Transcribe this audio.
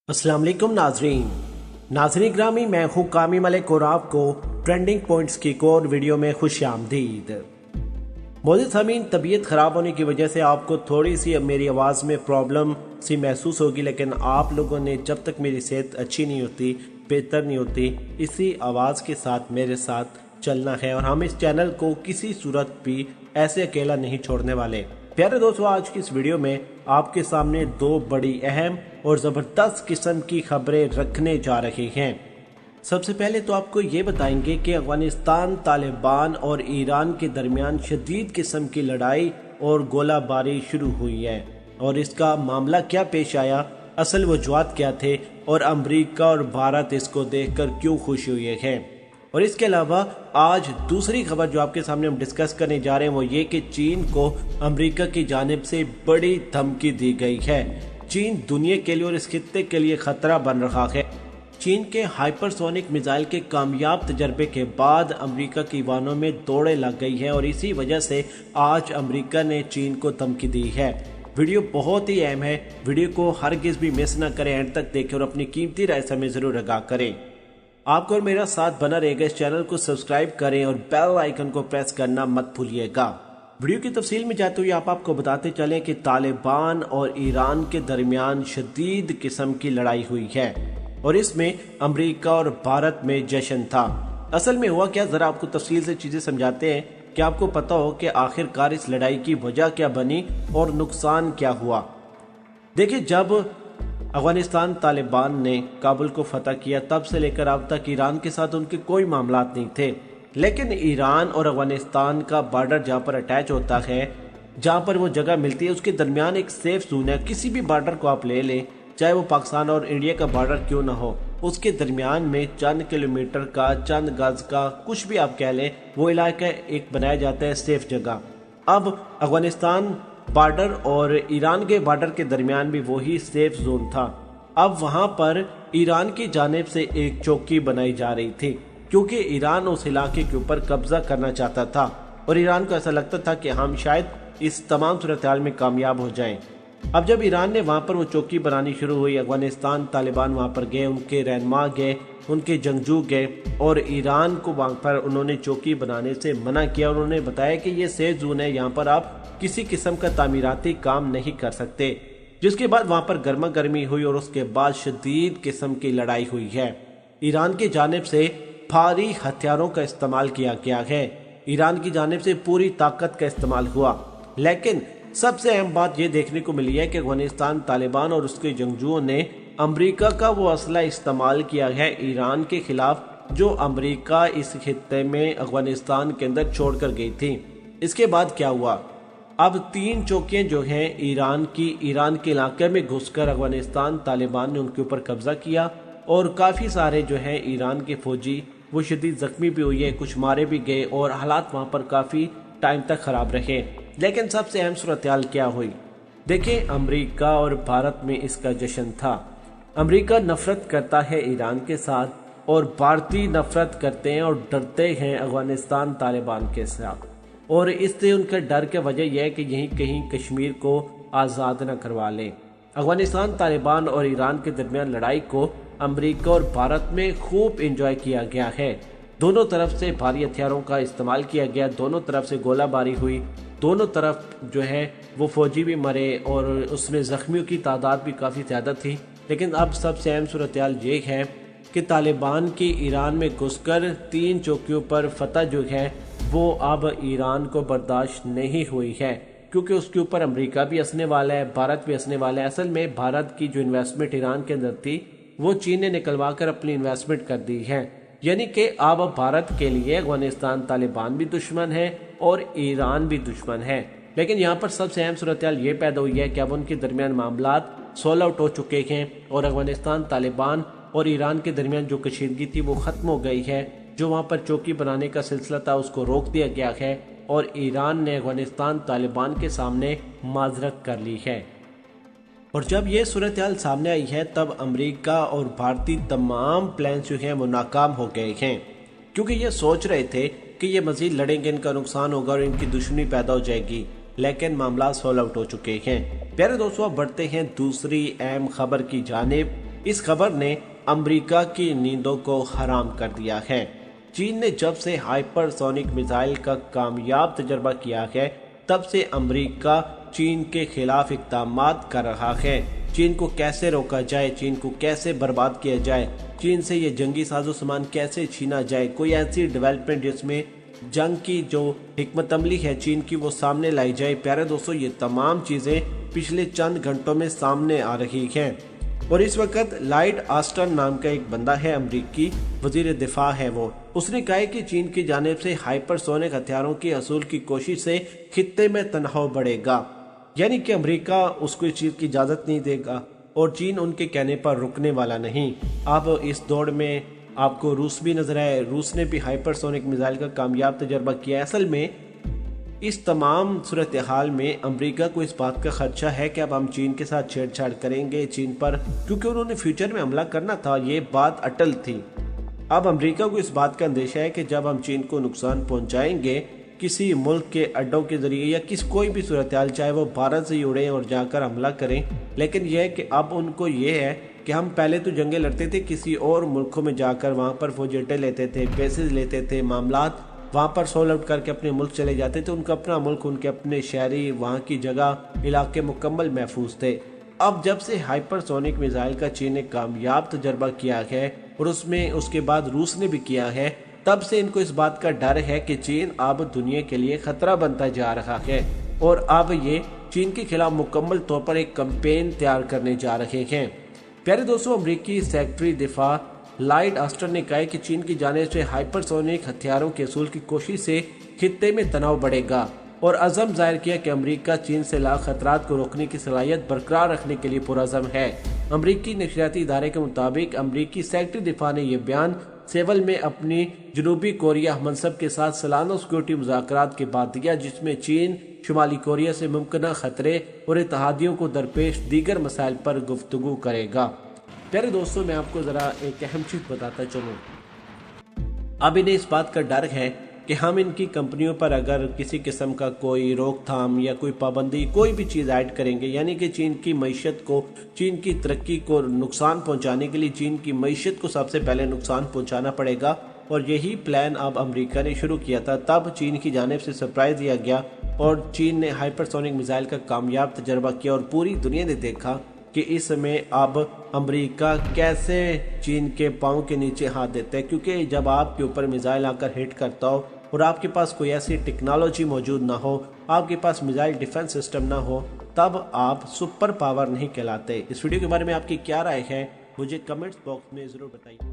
अस्सलाम वालेकुम नाजरीन ग्रामी, मैं हूँ कामी मलिक और आपको ट्रेंडिंग पॉइंट्स की एक और वीडियो में खुश आमदीद। मोदी सामीन, तबीयत ख़राब होने की वजह से आपको थोड़ी सी मेरी आवाज़ में प्रॉब्लम सी महसूस होगी, लेकिन आप लोगों ने जब तक मेरी सेहत अच्छी नहीं होती, बेहतर नहीं होती, इसी आवाज़ के साथ मेरे साथ चलना है और हम इस चैनल को किसी सूरत भी ऐसे अकेला नहीं छोड़ने वाले। प्यारे दोस्तों, आज की इस वीडियो में आपके सामने दो बड़ी अहम और ज़बरदस्त किस्म की खबरें रखने जा रहे हैं। सबसे पहले तो आपको ये बताएंगे कि अफगानिस्तान, तालिबान और ईरान के दरमियान शदीद किस्म की लड़ाई और गोलाबारी शुरू हुई है और इसका मामला क्या पेश आया, असल वजूहात क्या थे और अमेरिका और भारत इसको देखकर क्यों खुश हुए हैं। और इसके अलावा आज दूसरी खबर जो आपके सामने हम डिस्कस करने जा रहे हैं वो ये कि चीन को अमेरिका की जानिब से बड़ी धमकी दी गई है। चीन दुनिया के लिए और इस खित्ते के लिए खतरा बन रहा है। चीन के हाइपरसोनिक मिसाइल के कामयाब तजर्बे के बाद अमेरिका की वानों में दौड़े लग गई है और इसी वजह से आज अमेरिका ने चीन को धमकी दी है। वीडियो बहुत ही अहम है, वीडियो को हरगिज भी मिस ना करें, एंड तक देखें और अपनी कीमती राय हमें जरूर आगाह करें। आपको और मेरा साथ बना रहेगा, इस चैनल को सब्सक्राइब करें और बेल आइकन को प्रेस करना मत भूलिएगा। वीडियो की तफसील में जाते हुए आपको बताते चलें कि तालिबान और ईरान के दरमियान शदीद किस्म की लड़ाई हुई है और इसमें अमेरिका और भारत में जश्न था। असल में हुआ क्या, जरा आपको तफसील से चीजें समझाते हैं कि आपको पता हो कि आखिरकार इस लड़ाई की वजह क्या बनी और नुकसान क्या हुआ। देखिए, जब अफगानिस्तान तालिबान ने काबुल को फतह किया तब से लेकर अब तक ईरान के साथ उनके कोई मामला नहीं थे, लेकिन ईरान और अफगानिस्तान का बॉर्डर जहाँ पर अटैच होता है, जहाँ पर वो जगह मिलती है, उसके दरमियान एक सेफ जोन है। किसी भी बॉर्डर को आप ले लें, चाहे वो पाकिस्तान और इंडिया का बॉर्डर क्यों ना हो, उसके दरमियान में चंद किलोमीटर का, चंद गज का, कुछ भी आप कह लें, वो इलाका एक बनाया जाता है सेफ जगह। अब अफगानिस्तान बॉर्डर और ईरान के बॉर्डर के दरमियान भी वही सेफ जोन था। अब वहां पर ईरान की जानिब से एक चौकी बनाई जा रही थी क्योंकि ईरान उस इलाके के ऊपर कब्जा करना चाहता था और ईरान को ऐसा लगता था कि हम शायद इस तमाम सूरत हाल में कामयाब हो जाएं। अब जब ईरान ने वहां पर वो चौकी बनानी शुरू हुई, अफगानिस्तान तालिबान वहां पर गए, उनके रहनुमा गए, उनके जंगजू गए और ईरान को वहां पर उन्होंने चौकी बनाने से मना किया। उन्होंने बताया कि ये सेफ जोन है, यहाँ पर आप किसी किस्म का तामीराती काम नहीं कर सकते। जिसके बाद वहां पर गर्मा गर्मी हुई और उसके बाद शदीद किस्म की लड़ाई हुई है। ईरान की जानिब से भारी हथियारों का इस्तेमाल किया गया है, ईरान की जानिब से पूरी ताकत का इस्तेमाल हुआ, लेकिन सबसे अहम बात यह देखने को मिली है कि अफगानिस्तान तालिबान और उसके जंगजुओं ने अमेरिका का वो असला इस्तेमाल किया है ईरान के खिलाफ जो अमेरिका इस खित्ते में अफगानिस्तान के अंदर छोड़कर गई थी। इसके बाद क्या हुआ, अब 3 चौकियां जो हैं ईरान के इलाके में घुसकर अफगानिस्तान तालिबान ने उनके ऊपर कब्जा किया और काफ़ी सारे जो हैं ईरान के फौजी वो शदीद जख्मी भी हुए हैं, कुछ मारे भी गए और हालात वहाँ पर काफ़ी टाइम तक ख़राब रहे। लेकिन सबसे अहम सूरत हाल क्या हुई, देखिए, अमेरिका और भारत में इसका जश्न था। अमेरिका नफरत करता है ईरान के साथ और भारतीय नफरत करते हैं और डरते हैं अफगानिस्तान तालिबान के साथ, और इससे उनका डर की वजह यह है कि यहीं कहीं कश्मीर को आज़ाद न करवा लें। अफगानिस्तान तालिबान और ईरान के दरमियान लड़ाई को अमेरिका और भारत में खूब एंजॉय किया गया है। दोनों तरफ से भारी हथियारों का इस्तेमाल किया गया, दोनों तरफ से गोलाबारी हुई, दोनों तरफ जो है वो फौजी भी मरे और उसमें जख्मियों की तादाद भी काफ़ी ज़्यादा थी। लेकिन अब सबसे अहम सूरत हाल ये है कि तालिबान की ईरान में घुसकर 3 चौकियों पर फतह जो है वो अब ईरान को बर्दाश्त नहीं हुई है, क्योंकि उसके ऊपर अमेरिका भी हंसने वाला है, भारत भी हंसने वाला है। असल में भारत की जो इन्वेस्टमेंट ईरान के अंदर थी वो चीन ने निकलवा कर अपनी इन्वेस्टमेंट कर दी है, यानी कि अब भारत के लिए अफगानिस्तान तालिबान भी दुश्मन है और ईरान भी दुश्मन है। लेकिन यहाँ पर सबसे अहम सूरत हाल ये पैदा हुई है कि अब उनके दरमियान मामलात सॉल्व आउट हो चुके हैं और अफगानिस्तान तालिबान और ईरान के दरमियान जो कशीदगी थी वो ख़त्म हो गई है। जो वहाँ पर चौकी बनाने का सिलसिला था उसको रोक दिया गया है और ईरान ने अफगानिस्तान तालिबान के सामने माजरत कर ली है। और जब ये सूरत हाल सामने आई है तब अमेरिका और भारतीय तमाम प्लान जो हैं वो नाकाम हो गए हैं, क्योंकि ये सोच रहे थे कि ये मजीद लड़ेंगे, इनका नुकसान होगा और इनकी दुश्मनी पैदा हो जाएगी, लेकिन मामला सॉल्व आउट हो चुके हैं। प्यारे दोस्तों, अब बढ़ते हैं दूसरी अहम खबर की जानिब اس خبر نے امریکہ کی نیندوں کو حرام کر دیا ہے۔ چین نے جب سے ہائپر سونک میزائل کا کامیاب تجربہ کیا ہے تب سے امریکہ چین کے خلاف اقدامات کر رہا ہے۔ چین کو کیسے روکا جائے، چین کو کیسے برباد کیا جائے، چین سے یہ جنگی ساز و سامان کیسے چھینا جائے، کوئی ایسی ڈیولپمنٹ جس میں جنگ کی جو حکمت عملی ہے چین کی وہ سامنے لائی جائے۔ پیارے دوستو، یہ تمام چیزیں پچھلے چند گھنٹوں میں سامنے آ رہی ہیں، اور اس وقت لائیڈ آسٹن نام کا ایک بندہ ہے، امریکی وزیر دفاع ہے وہ، اس نے کہا ہے کہ چین کی جانب سے ہائپر سونک ہتھیاروں کے حصول کی کوشش سے خطے میں تناؤ بڑھے گا، یعنی کہ امریکہ اس کو اس چیز کی اجازت نہیں دے گا اور چین ان کے کہنے پر رکنے والا نہیں۔ اب اس دوڑ میں آپ کو روس بھی نظر آئے، روس نے بھی ہائپر سونک میزائل کا کامیاب تجربہ کیا ہے۔ اصل میں اس تمام صورتحال میں امریکہ کو اس بات کا خدشہ ہے کہ اب ہم چین کے ساتھ چھیڑ چھاڑ کریں گے چین پر، کیونکہ انہوں نے فیوچر میں حملہ کرنا تھا، یہ بات اٹل تھی۔ اب امریکہ کو اس بات کا اندیشہ ہے کہ جب ہم چین کو نقصان پہنچائیں گے کسی ملک کے اڈوں کے ذریعے یا کوئی بھی صورتحال، چاہے وہ بھارت سے ہی اڑیں اور جا کر حملہ کریں، لیکن یہ ہے کہ اب ان کو یہ ہے کہ ہم پہلے تو جنگیں لڑتے تھے کسی اور ملکوں میں جا کر، وہاں پر فوجی اڈے لیتے تھے، بیسز لیتے تھے، معاملات وہاں پر سولو آؤٹ کر کے اپنے ملک چلے جاتے تھے، ان کا اپنا ملک، ان کے اپنے شہری، وہاں کی جگہ، علاقے مکمل محفوظ تھے۔ اب جب سے ہائپر سونک میزائل کا چین نے کامیاب تجربہ کیا ہے اور اس کے بعد روس نے بھی کیا ہے، تب سے ان کو اس بات کا ڈر ہے کہ چین اب دنیا کے لیے خطرہ بنتا جا رہا ہے، اور اب یہ چین کے خلاف مکمل طور پر ایک کمپین تیار کرنے جا رہے ہیں۔ پیارے دوستو، امریکی سیکرٹری دفاع لائیڈ آسٹن نے کہا ہے کہ چین کی جانب سے ہائپر سونک ہتھیاروں کے حصول کی کوشش سے خطے میں تناؤ بڑھے گا، اور عزم ظاہر کیا کہ امریکہ چین سے لاحق خطرات کو روکنے کی صلاحیت برقرار رکھنے کے لیے پرعزم ہے۔ امریکی نشریاتی ادارے کے مطابق امریکی سیکرٹری دفاع نے یہ بیان سیول میں اپنی جنوبی کوریا منصب کے ساتھ سالانہ سیکورٹی مذاکرات کے بعد دیا، جس میں چین شمالی کوریا سے ممکنہ خطرے اور اتحادیوں کو درپیش دیگر مسائل پر گفتگو کرے گا۔ پیارے دوستوں، میں آپ کو ذرا ایک اہم چیز بتاتا چلوں۔ اب انہیں اس بات کا ڈر ہے کہ ہم ان کی کمپنیوں پر اگر کسی قسم کا کوئی روک تھام یا کوئی پابندی، کوئی بھی چیز ایڈ کریں گے، یعنی کہ چین کی معیشت کو، چین کی ترقی کو نقصان پہنچانے کے لیے چین کی معیشت کو سب سے پہلے نقصان پہنچانا پڑے گا، اور یہی پلان اب امریکہ نے شروع کیا تھا۔ تب چین کی جانب سے سرپرائز دیا گیا اور چین نے ہائپر سونک میزائل کا کامیاب تجربہ کیا، اور پوری دنیا نے دیکھا کہ اس میں اب امریکہ کیسے چین کے پاؤں کے نیچے ہاتھ دیتا ہے، کیونکہ جب آپ کے اوپر میزائل آ کر ہٹ کرتا ہو اور آپ کے پاس کوئی ایسی ٹیکنالوجی موجود نہ ہو، آپ کے پاس میزائل ڈیفنس سسٹم نہ ہو، تب آپ سپر پاور نہیں کہلاتے۔ اس ویڈیو کے بارے میں آپ کی کیا رائے ہے، مجھے کمنٹس باکس میں ضرور بتائیے۔